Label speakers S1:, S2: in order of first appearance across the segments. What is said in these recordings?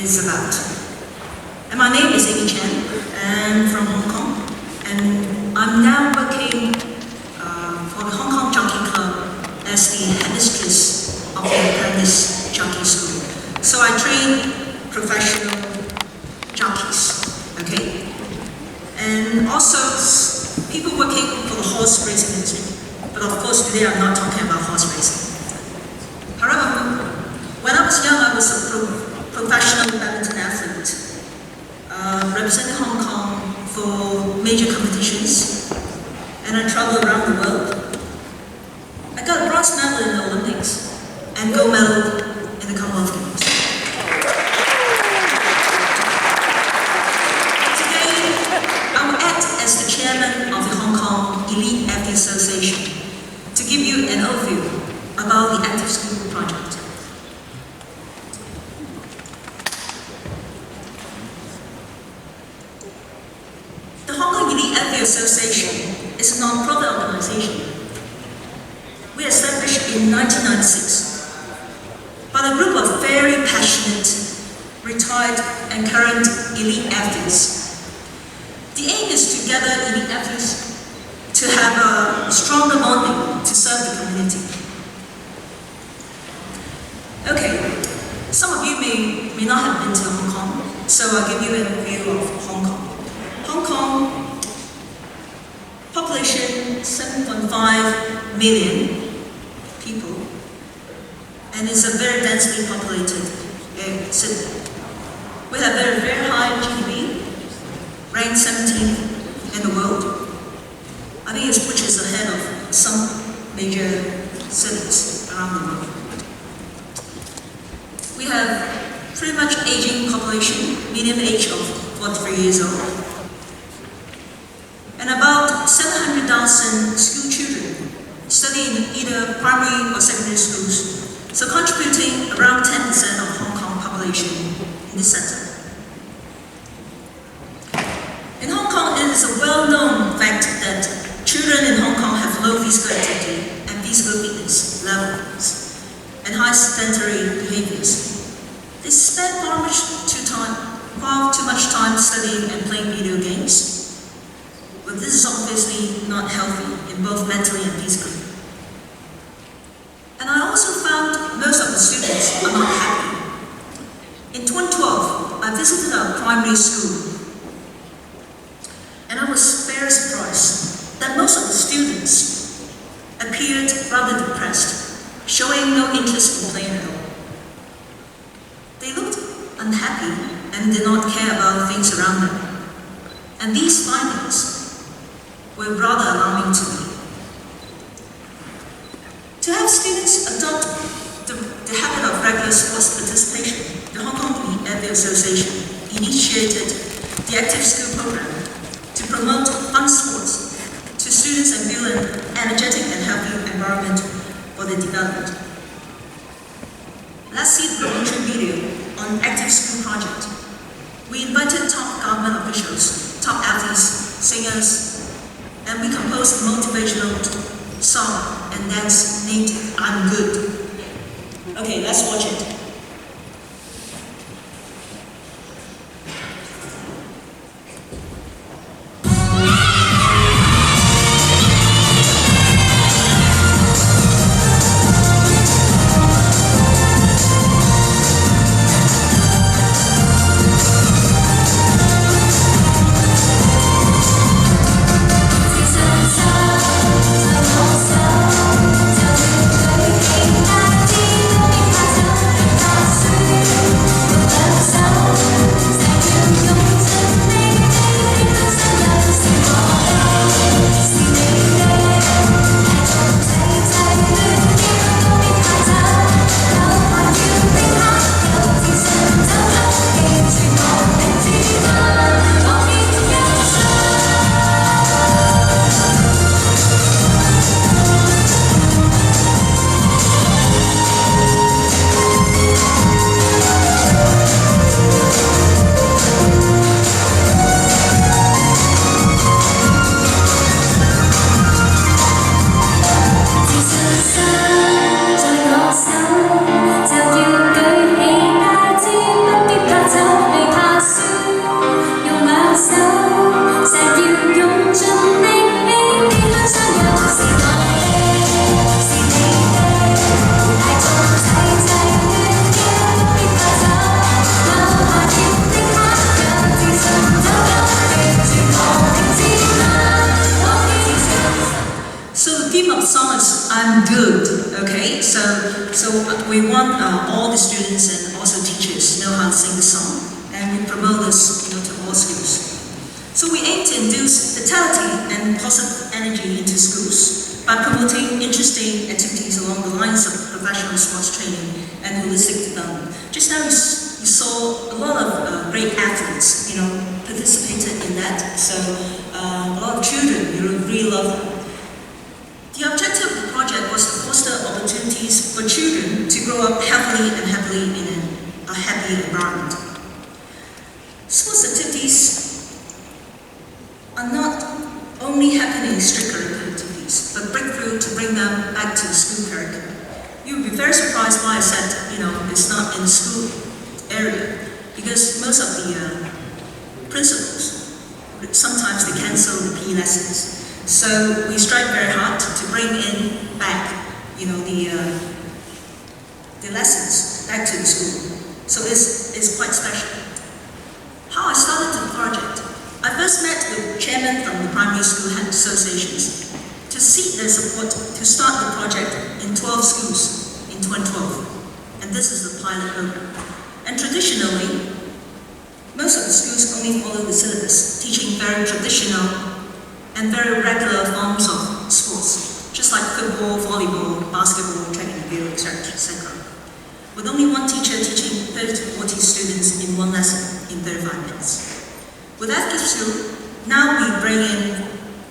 S1: is about. And my name is Amy Chen. I'm from Hong Kong, and I'm now working for the Hong Kong Jockey Club as the headmistress of the apprentice jockey school. So I train professional jockeys, okay? And also people working for the horse racing industry. But of course today I'm not talking about horse racing. However, when I was young I was a professional badminton athlete, representing Hong Kong for major competitions, and I traveled around the world. I got a bronze medal in the Olympics and gold medal in the Commonwealth Games. Today, I will act as the chairman of the Hong Kong Elite Athlete Association to give you an overview about the Active School project. The Hong Kong Elite Athlete Association is a non-profit organization. We established in 1996 by a group of very passionate, retired and current elite athletes. The aim is to gather elite athletes to have a stronger bonding to serve the community. Okay, some of you may not have been to Hong Kong, so I'll give you an overview of Hong Kong. Hong Kong, population 7.5 million people, and it's a very densely populated city. We have a very high GDP, ranked 17th in the world. I think it pushes ahead of some major cities around the world. We have pretty much aging population, median age of 43 years old. And about 700,000 school children study in either primary or secondary schools, so contributing around 10% of Hong Kong population in this sector. In Hong Kong, it is a well-known fact that children in Hong Kong have low physical activity and physical fitness levels and high sedentary behaviors. They spend far too much time studying and playing video games. But this is obviously not healthy in both mentally and physically. And I also found most of the students are not happy. In 2012, I visited a primary school, and I was very surprised that most of the students appeared rather depressed, showing no interest in playing at all. They looked unhappy and did not care about things around them. And these findings were rather alarming to me. To have students adopt the habit of regular sports participation, the Hong Kong Elite Athlete Association initiated the Active School program to promote fun sports to students and build an energetic and healthy environment for their development. Let's see the promotion video on Active School project. We invited top government officials, top athletes, singers, and we composed a motivational song and dance named I'm Good. Okay, let's watch it. all the students and also teachers know how to sing the song, and we promote this to all schools. So we aim to induce vitality and positive energy into schools by promoting interesting activities along the lines of professional sports training and holistic development. Just now you saw a lot of great athletes, participated in that. So a lot of children, really love them. The objective of the project was to foster opportunities for children to grow up happily in a happy environment. Sports activities are not only happening in strict curricular activities, but breakthrough to bring them back to the school curriculum. You'll be very surprised why I said, it's not in the school area, because most of the principals, sometimes they cancel the PE lessons. So we strive very hard to bring in back, the lessons back to the school. So it's quite special. How I started the project. I first met with chairman from the primary school head associations to seek their support to start the project in 12 schools in 2012. And this is the pilot program. And traditionally, most of the schools only follow the syllabus, teaching very traditional and very regular forms of sports, just like football, volleyball, basketball, track and field, etc. With only one teacher teaching 30 to 40 students in one lesson in 35 minutes. With active school, now we bring in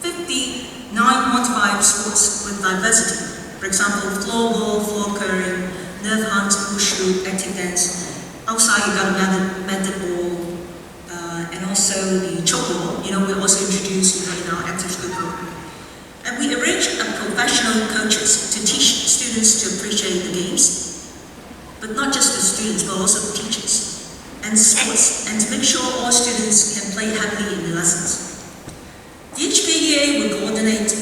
S1: 59 modified sports with diversity. For example, floorball, floor curling, nerve hunt, wushu, active dance. Outside you got a method ball, and also the choke ball. We also introduce in our active school program. And we arrange professional coaches to teach students to appreciate the games, but not just the students, but also the teachers. And sports, and to make sure all students can play happily in the lessons. The HKEA will coordinate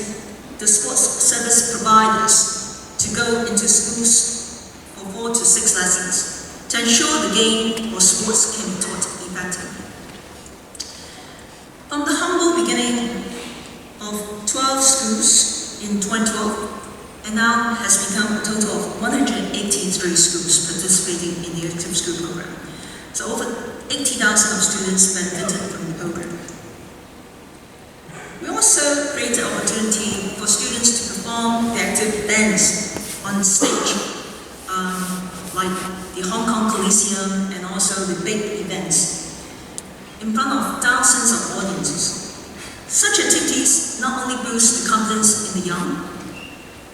S1: the sports service providers to go into schools for 4 to 6 lessons to ensure the game or sports can be taught effectively. From the humble beginning of 12 schools in 2012, and now has become a total of 183 schools participating in the active school program. So over 80,000 of students benefited from the program. We also create an opportunity for students to perform the active dance on stage, like the Hong Kong Coliseum and also the big events, in front of thousands of audiences. Such activities not only boost the confidence in the young,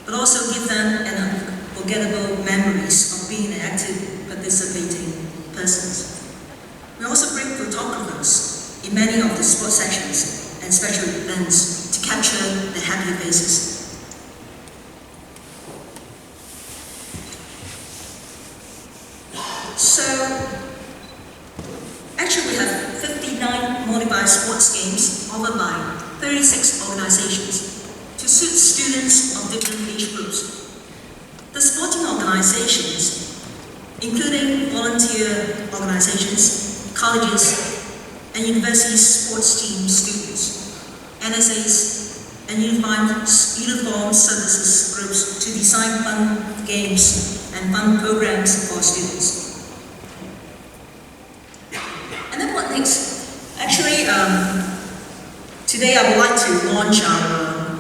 S1: but also give them an unforgettable memories of being an active participating persons. We also bring photographers in many of the sports sections and special events to capture the happy faces. So, actually we have 59 modified sports games offered by 36 organizations to suit students of different age groups. The sporting organizations, including volunteer organizations, colleges, and university sports team students, NSAs, and uniformed services groups to design fun games and fun programs for students. And then what next? Actually, today I would like to launch our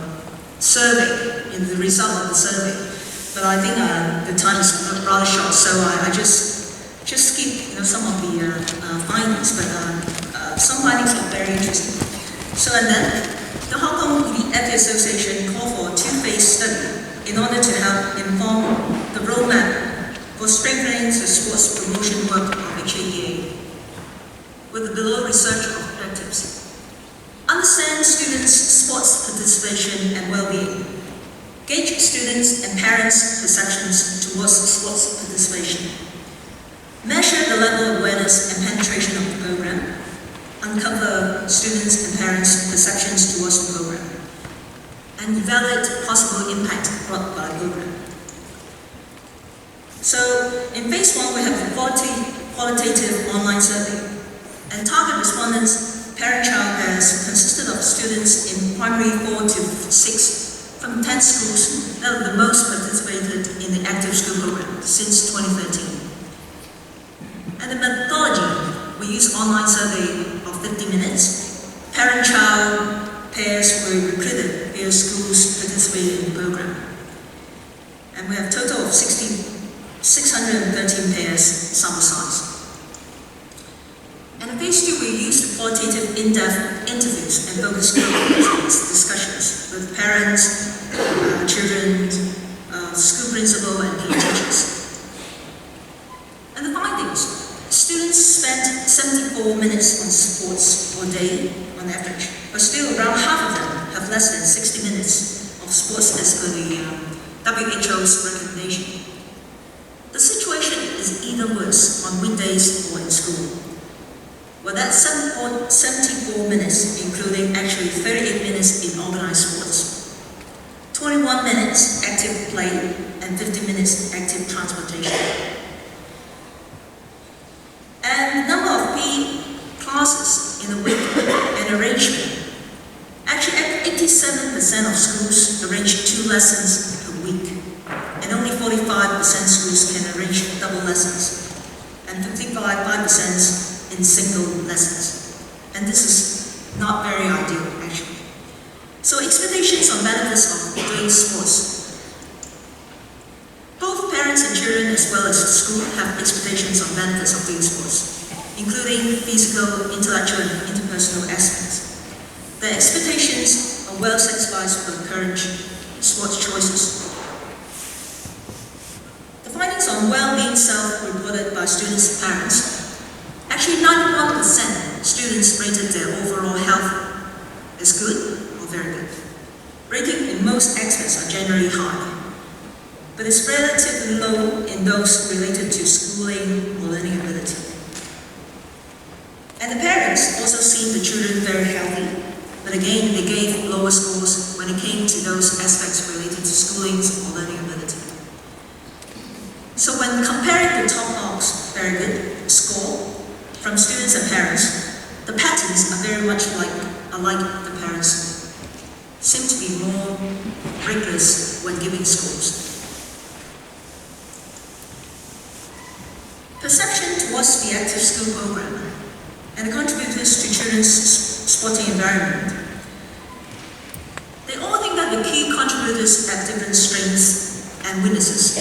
S1: survey, the result of the survey. But I think the time is rather short, so I just skip some of the findings, but some findings are very interesting. So and then, the Hong Kong EFA Association called for a 2-phase study in order to help inform the roadmap for strengthening the sports promotion work of HKEA with the below research objectives. Understand students' sports participation and well-being. Gauge students' and parents' perceptions towards sports participation. Measure the level of awareness and penetration of the program. Uncover students' and parents' perceptions towards the program. And evaluate possible impact brought by the program. So, in phase 1, we have the qualitative online survey. And target respondents, parent-child pairs, consisted of students in primary 4 to 6 from 10 schools that are the most participated in the active school program since 2013. used online survey of 50 minutes. Parent-child pairs were recruited via schools participating in the program. And we have a total of 613 pairs sample size. And in phase 2, we used qualitative in-depth interviews and focus group discussions with parents, children, school principal, and PE teachers. And the findings: students spent 74 minutes on sports per day on average, but still around half of them have less than 60 minutes of sports as per the WHO's recommendation. The situation is even worse on weekdays or in school. Well, that's 74 minutes, including actually 38 minutes in organized sports, 21 minutes active play, and 50 minutes active transportation. And the number of PE classes in a week and arrangement. Actually, 87% of schools arrange 2 lessons per week, and only 45% schools can arrange double lessons, and 5% in single lessons. And this is not very ideal, actually. So expectations on benefits of doing sports. Both parents and children, as well as the school, have expectations on benefits of doing sports, including physical, intellectual, and interpersonal aspects. The expectations are well satisfied with current sports choices. The findings on well-being self-reported by students' parents. Actually, 91% students rated their overall health as good or very good. Rating in most aspects are generally high, but it's relatively low in those related to schooling or learning ability. And the parents also seem the children very healthy, but again, they gave lower scores when it came to those aspects related to schooling or learning ability. So when comparing the top marks, very good, score, from students and parents, the patterns are very much alike the parents, seem to be more rigorous when giving scores. Perception towards the active school program and the contributors to children's sporting environment. They all think that the key contributors have different strengths and weaknesses.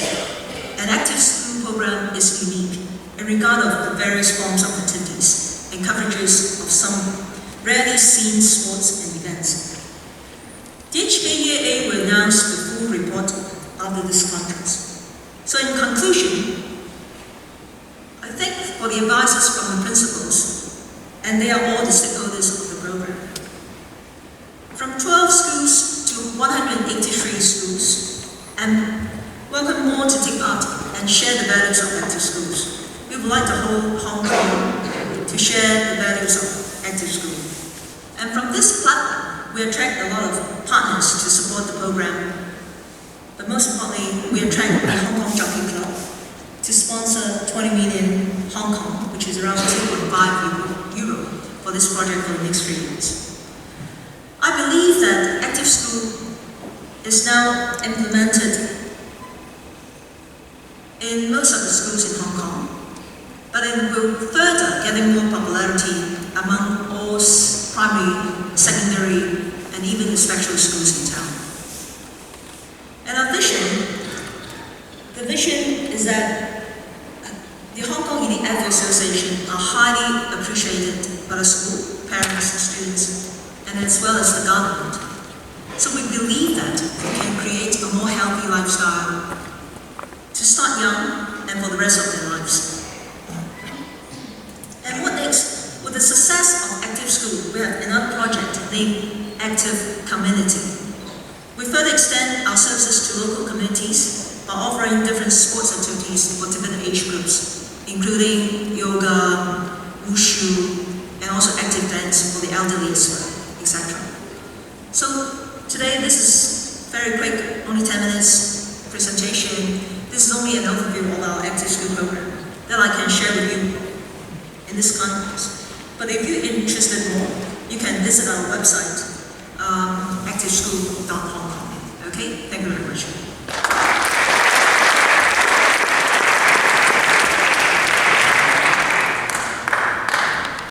S1: An active school program is unique in regard of the various forms of activities and coverages of some rarely seen sports and events. The HKEAA will announce the full report after this conference. So in conclusion, I thank for the advices from the principals, and they are all the stakeholders of the program. From 12 schools to 183 schools, and welcome more to take part and share the values of active schools. We would like the whole Hong Kong to share the values of active school. And from this platform, we attract a lot of partners to support the program. But most importantly, we attract the Hong Kong Jockey Club to sponsor 20 million Hong Kong, which is around 2.5 euro for this project for the next 3 years. I believe that active school is now implemented in most of the schools in Hong Kong, but it will further getting more popularity among all primary, secondary, and even the special schools in town. And our vision, the vision is that the Hong Kong Elite Athlete Association are highly appreciated by the school, parents, and students, and as well as the government. So we believe that we can create a more healthy lifestyle to start young and for the rest of their lives. And what next? With the success of Active School, we have another project named Active Community. We further extend our services to local communities by offering different sports activities for different age groups, including yoga, wushu, and also active dance for the elderly as well, etc. So today, this is very quick, only 10 minutes presentation. This is only an overview of our Active School program that I can share with you in this conference. But if you're interested more, you can visit our website, activeschool.hongkong. Okay, thank you very much.